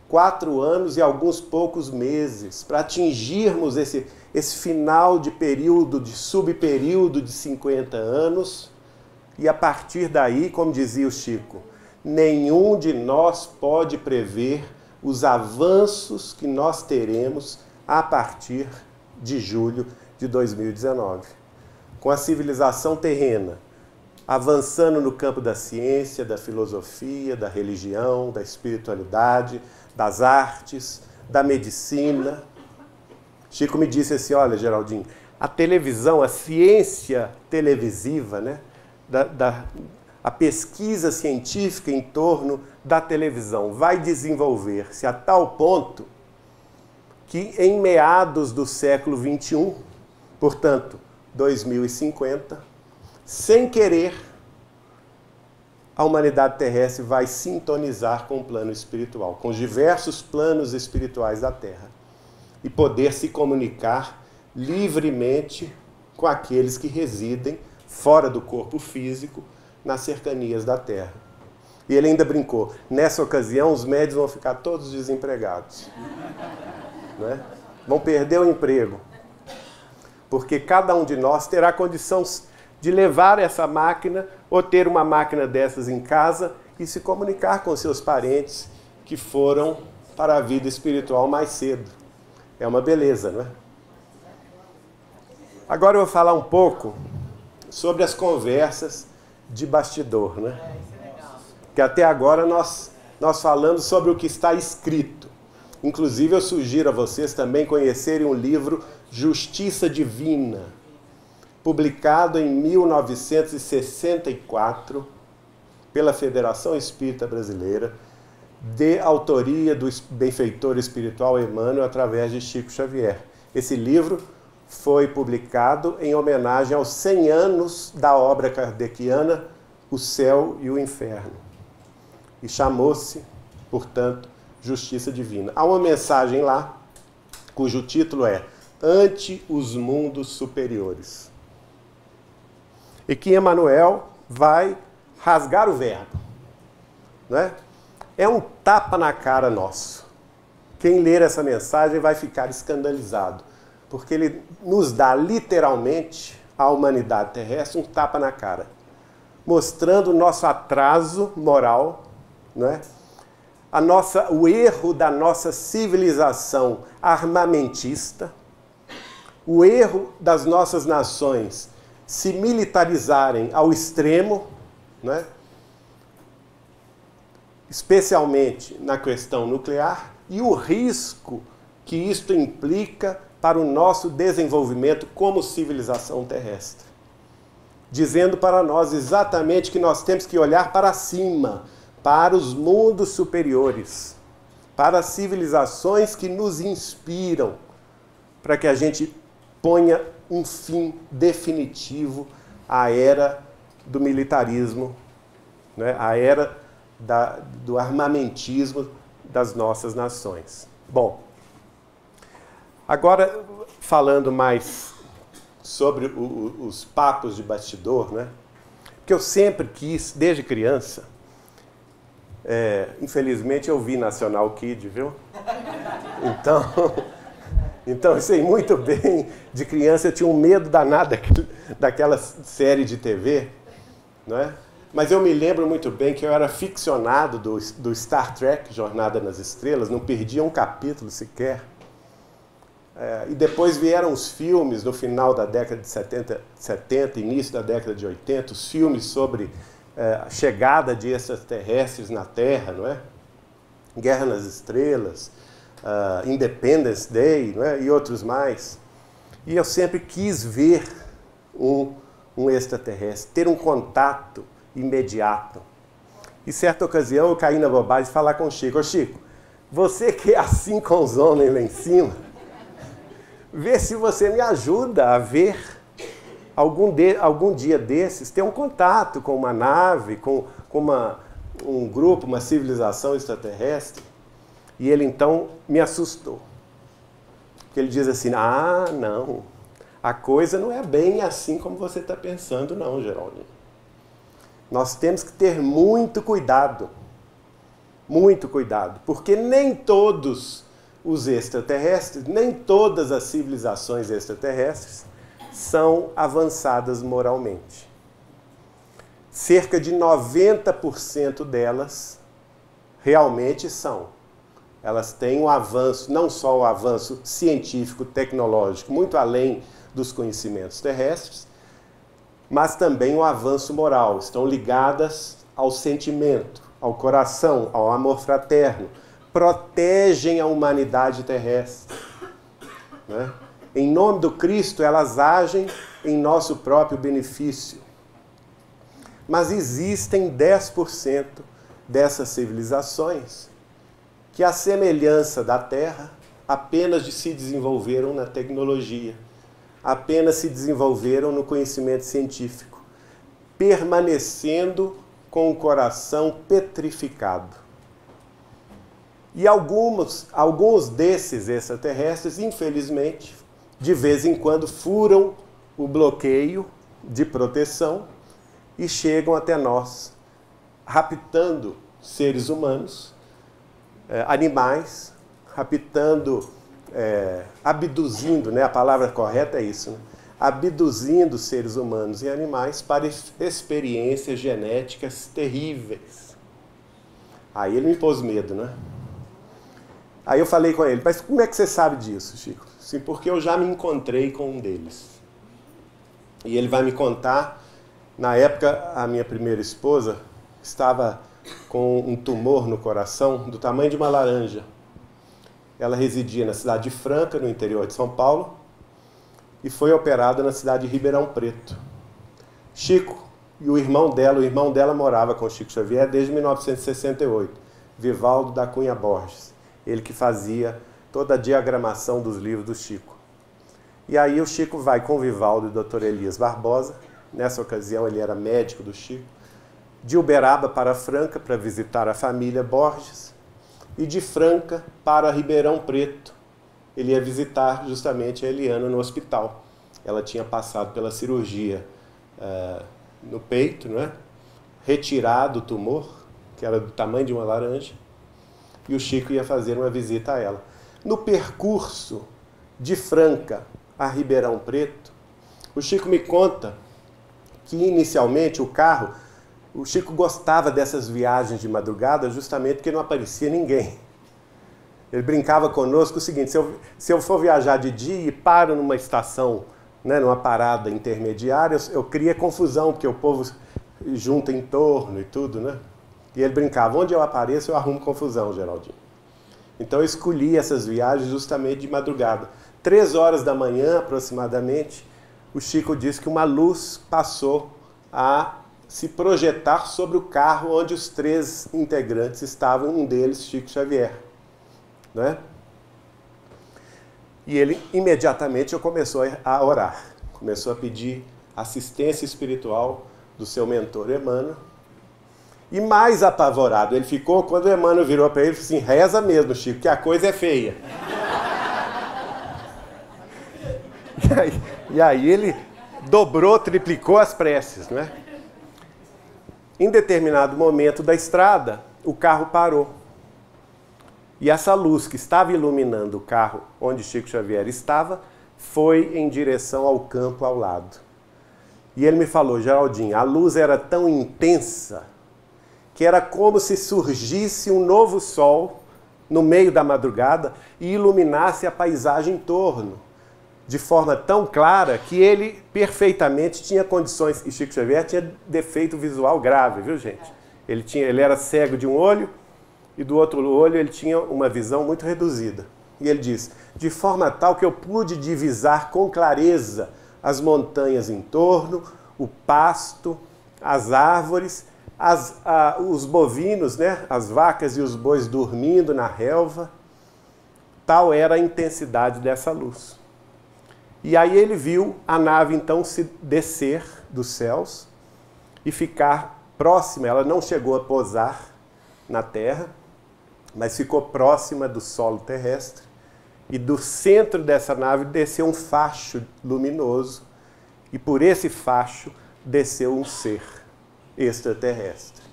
S1: 4 anos e alguns poucos meses para atingirmos esse final de período, de subperíodo de 50 anos, e a partir daí, como dizia o Chico, nenhum de nós pode prever os avanços que nós teremos a partir de julho de 2019. Com a civilização terrena avançando no campo da ciência, da filosofia, da religião, da espiritualidade, das artes, da medicina. Chico me disse assim, olha, Geraldinho, a televisão, a ciência televisiva, né, a pesquisa científica em torno da televisão vai desenvolver-se a tal ponto que em meados do século XXI, portanto, 2050, sem querer, a humanidade terrestre vai sintonizar com o plano espiritual, com os diversos planos espirituais da Terra, e poder se comunicar livremente com aqueles que residem fora do corpo físico, nas cercanias da Terra. E ele ainda brincou, nessa ocasião os médios vão ficar todos desempregados. Né? Vão perder o emprego, porque cada um de nós terá condição de levar essa máquina ou ter uma máquina dessas em casa e se comunicar com seus parentes que foram para a vida espiritual mais cedo. É uma beleza, não é? Agora eu vou falar um pouco sobre as conversas de bastidor, né? Que até agora nós falamos sobre o que está escrito. Inclusive, eu sugiro a vocês também conhecerem um livro Justiça Divina, publicado em 1964 pela Federação Espírita Brasileira, de autoria do benfeitor espiritual Emmanuel, através de Chico Xavier. Esse livro foi publicado em homenagem aos 100 anos da obra kardeciana O Céu e o Inferno. E chamou-se, portanto, Justiça Divina. Há uma mensagem lá, cujo título é Ante os Mundos Superiores. E que Emmanuel vai rasgar o verbo. Né? É um tapa na cara nosso. Quem ler essa mensagem vai ficar escandalizado, porque ele nos dá literalmente, à humanidade terrestre, um tapa na cara, mostrando o nosso atraso moral, né? O erro da nossa civilização armamentista, o erro das nossas nações se militarizarem ao extremo, né? Especialmente na questão nuclear, e o risco que isto implica para o nosso desenvolvimento como civilização terrestre. Dizendo para nós exatamente que nós temos que olhar para cima, para os mundos superiores, para as civilizações que nos inspiram, para que a gente ponha um fim definitivo à era do militarismo, né? À era do armamentismo das nossas nações. Bom, agora falando mais sobre os papos de bastidor, né? Porque eu sempre quis, desde criança, infelizmente eu vi National Kid, viu? Então eu sei muito bem, de criança eu tinha um medo danado daquela série de TV, não é? Mas eu me lembro muito bem que eu era ficcionado do Star Trek, Jornada nas Estrelas, não perdia um capítulo sequer. E depois vieram os filmes no final da década de 70, início da década de 80, os filmes sobre a chegada de extraterrestres na Terra, não é? Guerra nas Estrelas, Independence Day, não é? E outros mais. E eu sempre quis ver um extraterrestre, ter um contato imediato. Em certa ocasião eu caí na bobagem de falar com o Chico. Ô Chico, você que é assim com os homens lá em cima, vê se você me ajuda a ver algum dia desses, ter um contato com uma nave, com um grupo, uma civilização extraterrestre. E ele então me assustou. Porque ele diz assim, não, a coisa não é bem assim como você está pensando não, Geraldo. Nós temos que ter muito cuidado, porque nem todos os extraterrestres, nem todas as civilizações extraterrestres são avançadas moralmente. Cerca de 90% delas realmente são. Elas têm um avanço, não só o avanço científico, tecnológico, muito além dos conhecimentos terrestres, mas também o avanço moral. Estão ligadas ao sentimento, ao coração, ao amor fraterno. Protegem a humanidade terrestre, né? Em nome do Cristo, elas agem em nosso próprio benefício. Mas existem 10% dessas civilizações que, à semelhança da Terra, apenas se desenvolveram na tecnologia, apenas se desenvolveram no conhecimento científico, permanecendo com o coração petrificado. E alguns desses extraterrestres, infelizmente, de vez em quando furam o bloqueio de proteção e chegam até nós, raptando seres humanos, animais, raptando, abduzindo, né? A palavra correta é isso, né? Abduzindo seres humanos e animais para experiências genéticas terríveis. Aí ele me pôs medo, né? Aí eu falei com ele, mas como é que você sabe disso, Chico? Sim, porque eu já me encontrei com um deles. E ele vai me contar, na época a minha primeira esposa estava com um tumor no coração do tamanho de uma laranja. Ela residia na cidade de Franca, no interior de São Paulo, e foi operada na cidade de Ribeirão Preto. Chico e o irmão dela morava com o Chico Xavier desde 1968, Vivaldo da Cunha Borges. Ele que fazia toda a diagramação dos livros do Chico. E aí o Chico vai com o Vivaldo e o Dr. Elias Barbosa, nessa ocasião ele era médico do Chico, de Uberaba para Franca para visitar a família Borges, e de Franca para Ribeirão Preto. Ele ia visitar justamente a Eliana no hospital. Ela tinha passado pela cirurgia no peito, não é? Retirado o tumor, que era do tamanho de uma laranja, e o Chico ia fazer uma visita a ela. No percurso de Franca a Ribeirão Preto, o Chico me conta que inicialmente o Chico gostava dessas viagens de madrugada justamente porque não aparecia ninguém. Ele brincava conosco o seguinte, se eu for viajar de dia e paro numa estação né, numa parada intermediária, eu queria confusão, porque o povo junta em torno e tudo, né? E ele brincava, onde eu apareço eu arrumo confusão, Geraldinho. Então eu escolhi essas viagens justamente de madrugada. 3 horas da manhã, aproximadamente, o Chico disse que uma luz passou a se projetar sobre o carro onde os 3 integrantes estavam, um deles, Chico Xavier. Né? E ele imediatamente começou a orar, começou a pedir assistência espiritual do seu mentor Emmanuel. E mais apavorado ele ficou quando o Emmanuel virou para ele e falou assim, reza mesmo, Chico, que a coisa é feia. E aí ele dobrou, triplicou as preces, né? Em determinado momento da estrada, o carro parou. E essa luz que estava iluminando o carro onde Chico Xavier estava, foi em direção ao campo ao lado. E ele me falou, Geraldinho, a luz era tão intensa que era como se surgisse um novo sol no meio da madrugada e iluminasse a paisagem em torno, de forma tão clara que ele perfeitamente tinha condições, e Chico Xavier tinha defeito visual grave, viu gente? Ele era cego de um olho e do outro olho ele tinha uma visão muito reduzida. E ele diz, de forma tal que eu pude divisar com clareza as montanhas em torno, o pasto, as árvores, os bovinos, né? As vacas e os bois dormindo na relva. Tal era a intensidade dessa luz. E aí ele viu a nave então se descer dos céus e ficar próxima, ela não chegou a pousar na terra, mas ficou próxima do solo terrestre, e do centro dessa nave desceu um facho luminoso, e por esse facho desceu um ser extraterrestre.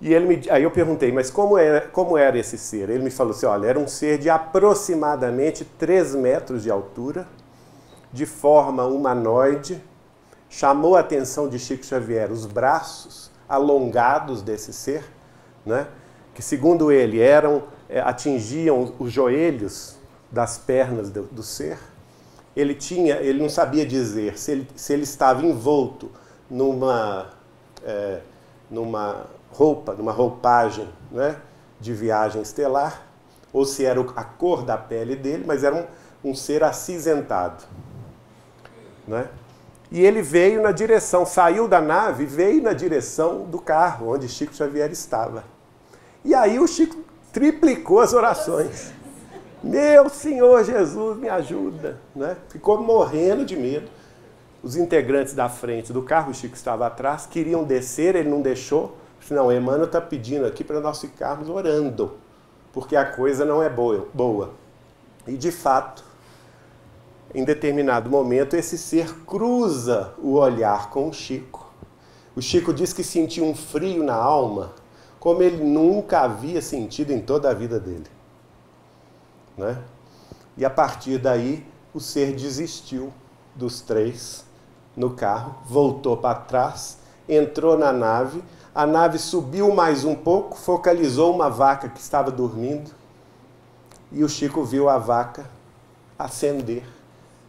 S1: E aí eu perguntei, mas como era esse ser? Ele me falou assim, olha, era um ser de aproximadamente 3 metros de altura, de forma humanoide, chamou a atenção de Chico Xavier os braços alongados desse ser, né? Que segundo ele atingiam os joelhos das pernas do ser. Ele não sabia dizer se ele estava envolto numa roupagem, né, de viagem estelar, ou se era a cor da pele dele, mas era um ser acinzentado. Né? E ele veio na direção, saiu da nave e veio na direção do carro, onde Chico Xavier estava. E aí o Chico triplicou as orações. Meu Senhor Jesus, me ajuda. Né? Ficou morrendo de medo. Os integrantes da frente do carro, o Chico estava atrás, queriam descer, ele não deixou. Não, Emmanuel está pedindo aqui para nós ficarmos orando, porque a coisa não é boa. E de fato, em determinado momento, esse ser cruza o olhar com o Chico. O Chico diz que sentiu um frio na alma, como ele nunca havia sentido em toda a vida dele. Né? E a partir daí, o ser desistiu dos 3 no carro, voltou para trás, entrou na nave, a nave subiu mais um pouco, focalizou uma vaca que estava dormindo, e o Chico viu a vaca acender.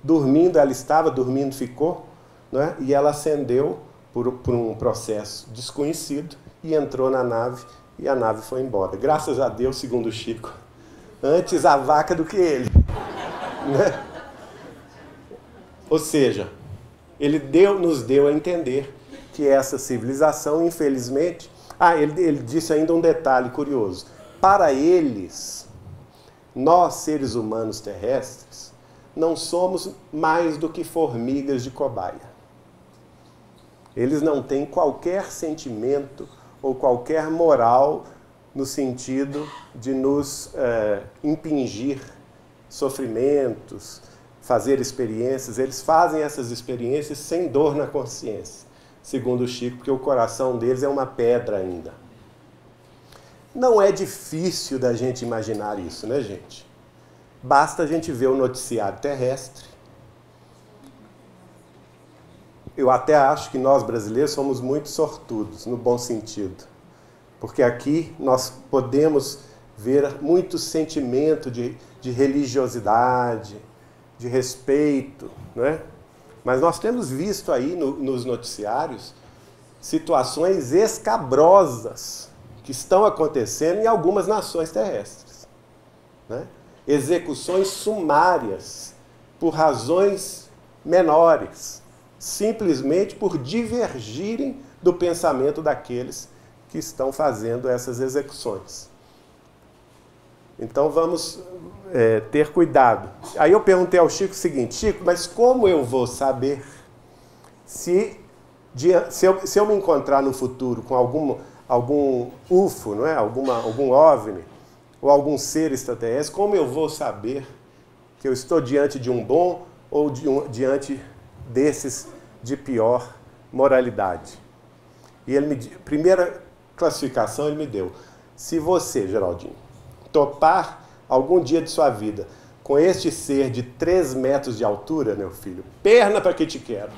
S1: Dormindo, ela estava, dormindo ficou, né? E ela acendeu por um processo desconhecido e entrou na nave, e a nave foi embora. Graças a Deus, segundo o Chico, antes a vaca do que ele. Né? Ou seja, ele nos deu a entender que essa civilização, infelizmente... ele disse ainda um detalhe curioso. Para eles, nós, seres humanos terrestres, não somos mais do que formigas de cobaia. Eles não têm qualquer sentimento ou qualquer moral no sentido de nos impingir sofrimentos, fazer experiências. Eles fazem essas experiências sem dor na consciência, segundo o Chico, porque o coração deles é uma pedra ainda. Não é difícil da gente imaginar isso, né, gente? Basta a gente ver o noticiário terrestre. Eu até acho que nós brasileiros somos muito sortudos, no bom sentido. Porque aqui nós podemos ver muito sentimento de religiosidade, de respeito, né? Mas nós temos visto aí nos noticiários situações escabrosas que estão acontecendo em algumas nações terrestres, né? Execuções sumárias por razões menores, simplesmente por divergirem do pensamento daqueles que estão fazendo essas execuções. Então vamos ter cuidado. Aí eu perguntei ao Chico o seguinte: Chico, mas como eu vou saber se eu me encontrar no futuro com algum UFO, não é? algum OVNI, ou algum ser extraterrestre, como eu vou saber que eu estou diante de um bom ou diante desses de pior moralidade? E primeira classificação ele me deu: se você, Geraldinho, topar algum dia de sua vida com este ser de 3 metros de altura, meu filho, perna para que te quero.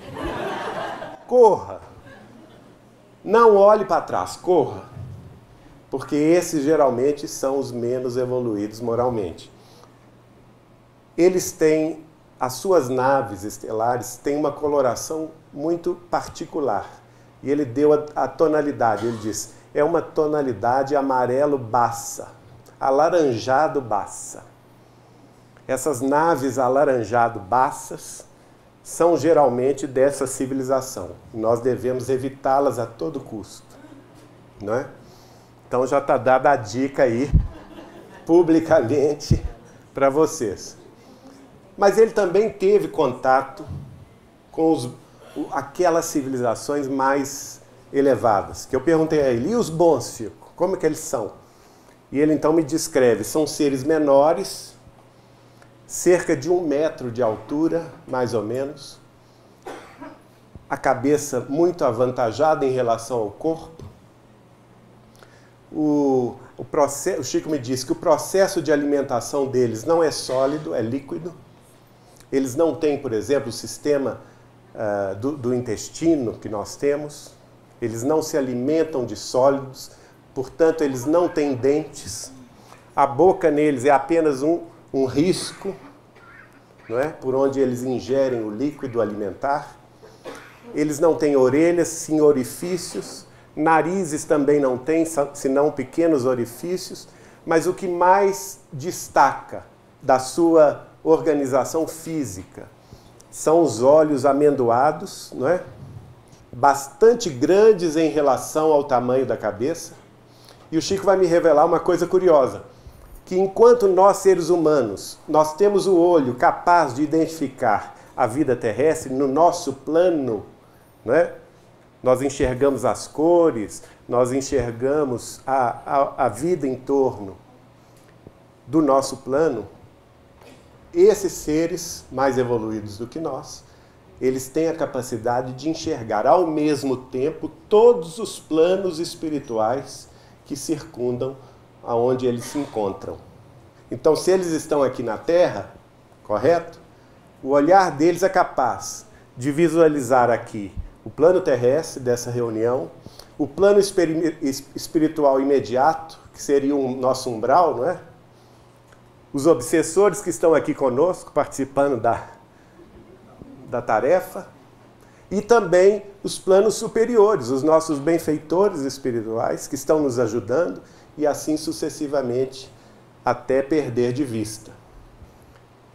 S1: Corra. Não olhe para trás, corra. Porque esses geralmente são os menos evoluídos moralmente. Eles têm, as suas naves estelares têm uma coloração muito particular. E ele deu a tonalidade, ele diz, é uma tonalidade amarelo baça, alaranjado baça. Essas naves alaranjado baças são geralmente dessa civilização. Nós devemos evitá-las a todo custo, não é? Então já está dada a dica aí, publicamente, para vocês. Mas ele também teve contato com aquelas civilizações mais elevadas, que eu perguntei a ele, e os bons, Chico, como é que eles são? E ele então me descreve, são seres menores, cerca de 1 metro de altura, mais ou menos, a cabeça muito avantajada em relação ao corpo. O Chico me disse que o processo de alimentação deles não é sólido, é líquido. Eles não têm, por exemplo, o sistema do intestino que nós temos. Eles não se alimentam de sólidos, portanto, eles não têm dentes. A boca neles é apenas um risco, não é? Por onde eles ingerem o líquido alimentar. Eles não têm orelhas, sim orifícios. Narizes também não têm, senão pequenos orifícios. Mas o que mais destaca da sua organização física são os olhos amendoados, não é? Bastante grandes em relação ao tamanho da cabeça. E o Chico vai me revelar uma coisa curiosa, que enquanto nós, seres humanos, nós temos o olho capaz de identificar a vida terrestre no nosso plano, não é? Nós enxergamos as cores, nós enxergamos a vida em torno do nosso plano. Esses seres mais evoluídos do que nós, eles têm a capacidade de enxergar ao mesmo tempo todos os planos espirituais que circundam aonde eles se encontram. Então, se eles estão aqui na Terra, correto? O olhar deles é capaz de visualizar aqui o plano terrestre dessa reunião, o plano espiritual imediato, que seria o nosso umbral, não é? Os obsessores que estão aqui conosco, participando da tarefa, e também os planos superiores, os nossos benfeitores espirituais, que estão nos ajudando, e assim sucessivamente, até perder de vista.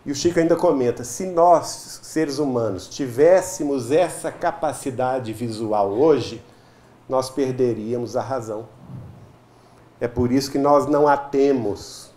S1: E o Chico ainda comenta, se nós, seres humanos, tivéssemos essa capacidade visual hoje, nós perderíamos a razão. É por isso que nós não a temos.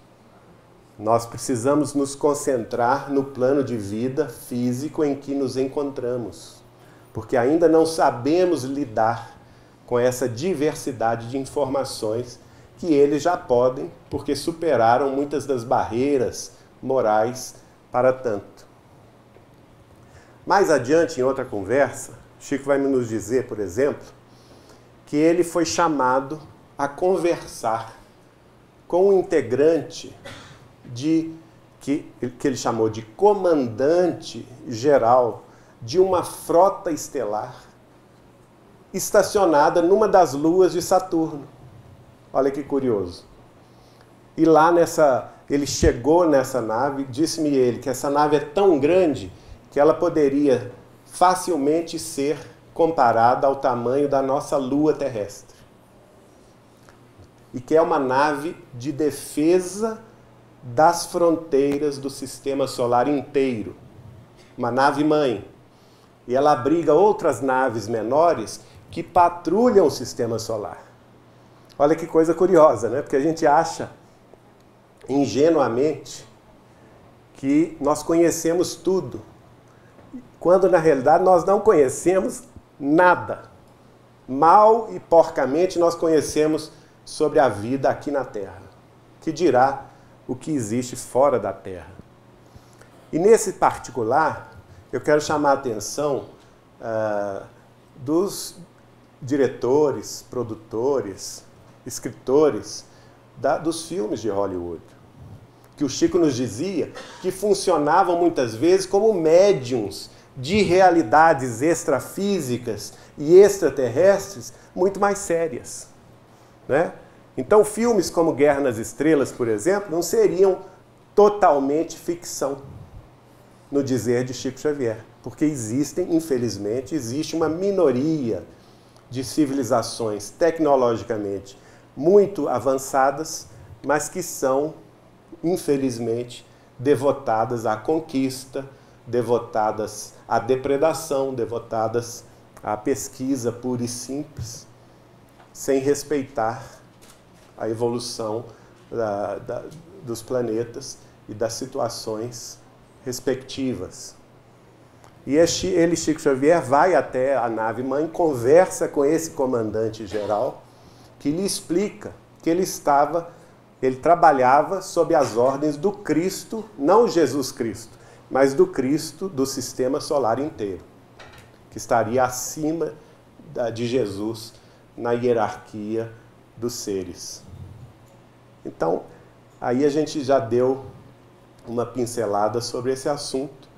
S1: Nós precisamos nos concentrar no plano de vida físico em que nos encontramos, porque ainda não sabemos lidar com essa diversidade de informações que eles já podem, porque superaram muitas das barreiras morais para tanto. Mais adiante, em outra conversa, Chico vai nos dizer, por exemplo, que ele foi chamado a conversar com um integrante que ele chamou de comandante geral de uma frota estelar estacionada numa das luas de Saturno. Olha que curioso. E lá ele chegou nessa nave, disse-me ele que essa nave é tão grande que ela poderia facilmente ser comparada ao tamanho da nossa Lua terrestre. E que é uma nave de defesa das fronteiras do sistema solar inteiro. Uma nave-mãe. E ela abriga outras naves menores que patrulham o sistema solar. Olha que coisa curiosa, né? Porque a gente acha, ingenuamente, que nós conhecemos tudo, quando na realidade nós não conhecemos nada. Mal e porcamente nós conhecemos sobre a vida aqui na Terra, que dirá o que existe fora da Terra. E nesse particular, eu quero chamar a atenção dos diretores, produtores, escritores dos filmes de Hollywood, que o Chico nos dizia que funcionavam muitas vezes como médiums de realidades extrafísicas e extraterrestres muito mais sérias, né? Então filmes como Guerra nas Estrelas, por exemplo, não seriam totalmente ficção, no dizer de Chico Xavier, porque existe uma minoria de civilizações tecnologicamente muito avançadas, mas que são, infelizmente, devotadas à conquista, devotadas à depredação, devotadas à pesquisa pura e simples, sem respeitar a evolução dos planetas e das situações respectivas. E ele, Chico Xavier, vai até a nave-mãe, conversa com esse comandante-geral, que lhe explica que ele trabalhava sob as ordens do Cristo, não Jesus Cristo, mas do Cristo do sistema solar inteiro, que estaria acima de Jesus na hierarquia dos seres. Então, aí a gente já deu uma pincelada sobre esse assunto,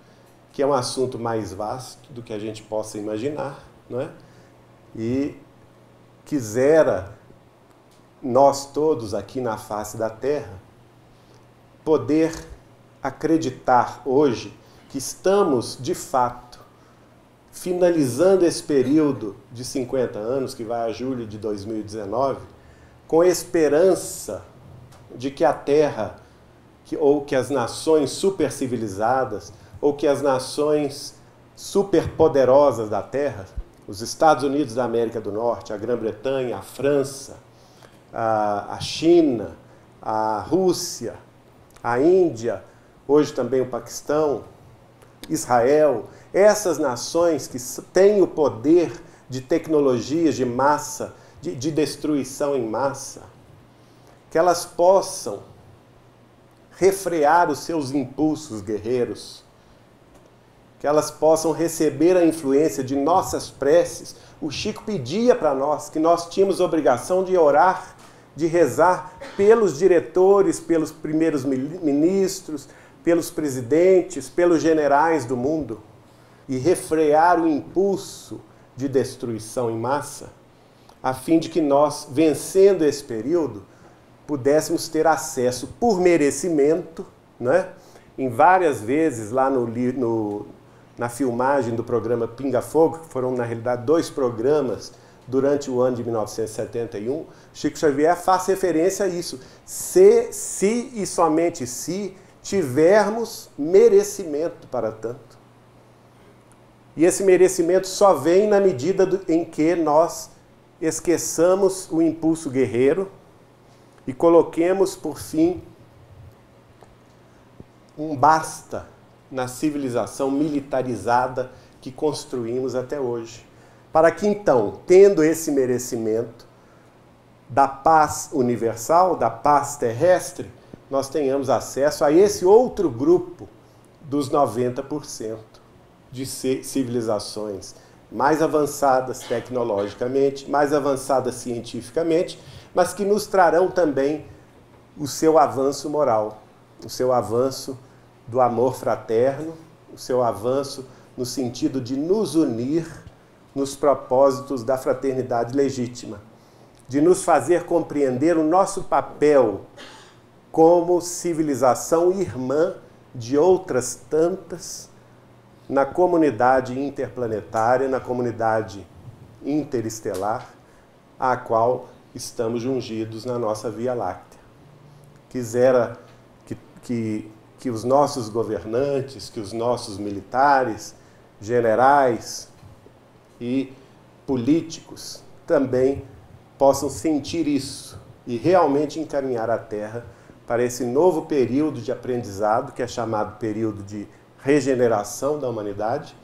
S1: que é um assunto mais vasto do que a gente possa imaginar, não é? E quisera nós todos aqui na face da Terra poder acreditar hoje que estamos, de fato, finalizando esse período de 50 anos, que vai a julho de 2019, com esperança de que a Terra, ou que as nações supercivilizadas, ou que as nações superpoderosas da Terra, os Estados Unidos da América do Norte, a Grã-Bretanha, a França, a China, a Rússia, a Índia, hoje também o Paquistão, Israel, essas nações que têm o poder de tecnologias de massa, de destruição em massa, que elas possam refrear os seus impulsos guerreiros, que elas possam receber a influência de nossas preces. O Chico pedia para nós que nós tínhamos a obrigação de orar, de rezar pelos diretores, pelos primeiros ministros, pelos presidentes, pelos generais do mundo, e refrear o impulso de destruição em massa, a fim de que nós, vencendo esse período, pudéssemos ter acesso por merecimento, né? Em várias vezes lá na filmagem do programa Pinga Fogo, que foram na realidade 2 programas durante o ano de 1971, Chico Xavier faz referência a isso. Se e somente se tivermos merecimento para tanto. E esse merecimento só vem na medida em que nós esqueçamos o impulso guerreiro e coloquemos, por fim, um basta na civilização militarizada que construímos até hoje. Para que então, tendo esse merecimento da paz universal, da paz terrestre, nós tenhamos acesso a esse outro grupo dos 90% de civilizações mais avançadas tecnologicamente, mais avançadas cientificamente, mas que nos trarão também o seu avanço moral, o seu avanço do amor fraterno, o seu avanço no sentido de nos unir nos propósitos da fraternidade legítima, de nos fazer compreender o nosso papel como civilização irmã de outras tantas na comunidade interplanetária, na comunidade interestelar, à qual estamos jungidos na nossa Via Láctea. Quisera que os nossos governantes, que os nossos militares, generais e políticos também possam sentir isso e realmente encaminhar a Terra para esse novo período de aprendizado, que é chamado período de regeneração da humanidade,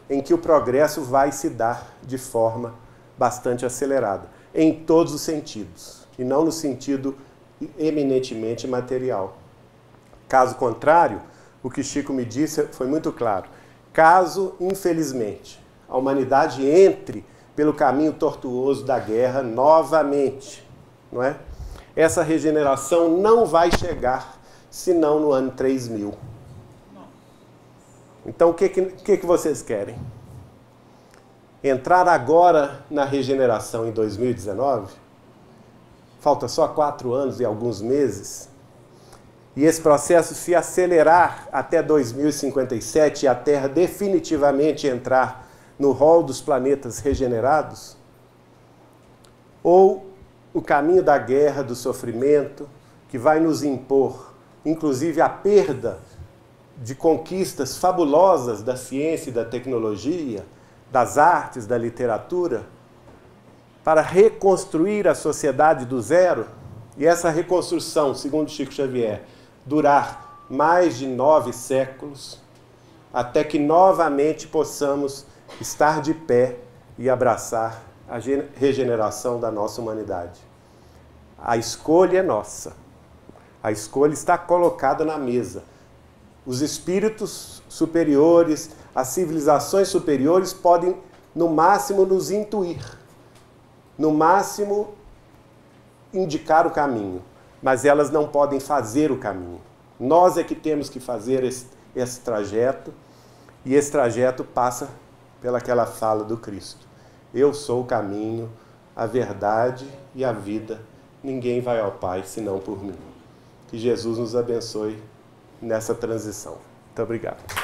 S1: em que o progresso vai se dar de forma bastante acelerada, em todos os sentidos, e não no sentido eminentemente material. Caso contrário, o que Chico me disse foi muito claro. Caso, infelizmente, a humanidade entre pelo caminho tortuoso da guerra novamente, não é? Essa regeneração não vai chegar senão no ano 3000. Então, o que vocês querem? Entrar agora na regeneração em 2019? Falta só 4 anos e alguns meses. E esse processo se acelerar até 2057 e a Terra definitivamente entrar no rol dos planetas regenerados? Ou o caminho da guerra, do sofrimento, que vai nos impor, inclusive, a perda de conquistas fabulosas da ciência e da tecnologia, das artes, da literatura, para reconstruir a sociedade do zero, e essa reconstrução, segundo Chico Xavier, durar mais de 9 séculos, até que novamente possamos estar de pé e abraçar a regeneração da nossa humanidade. A escolha é nossa. A escolha está colocada na mesa. Os espíritos superiores, as civilizações superiores podem, no máximo, nos intuir, no máximo, indicar o caminho, mas elas não podem fazer o caminho. Nós é que temos que fazer esse trajeto, e esse trajeto passa pelaquela fala do Cristo. Eu sou o caminho, a verdade e a vida. Ninguém vai ao Pai senão por mim. Que Jesus nos abençoe nessa transição. Muito obrigado.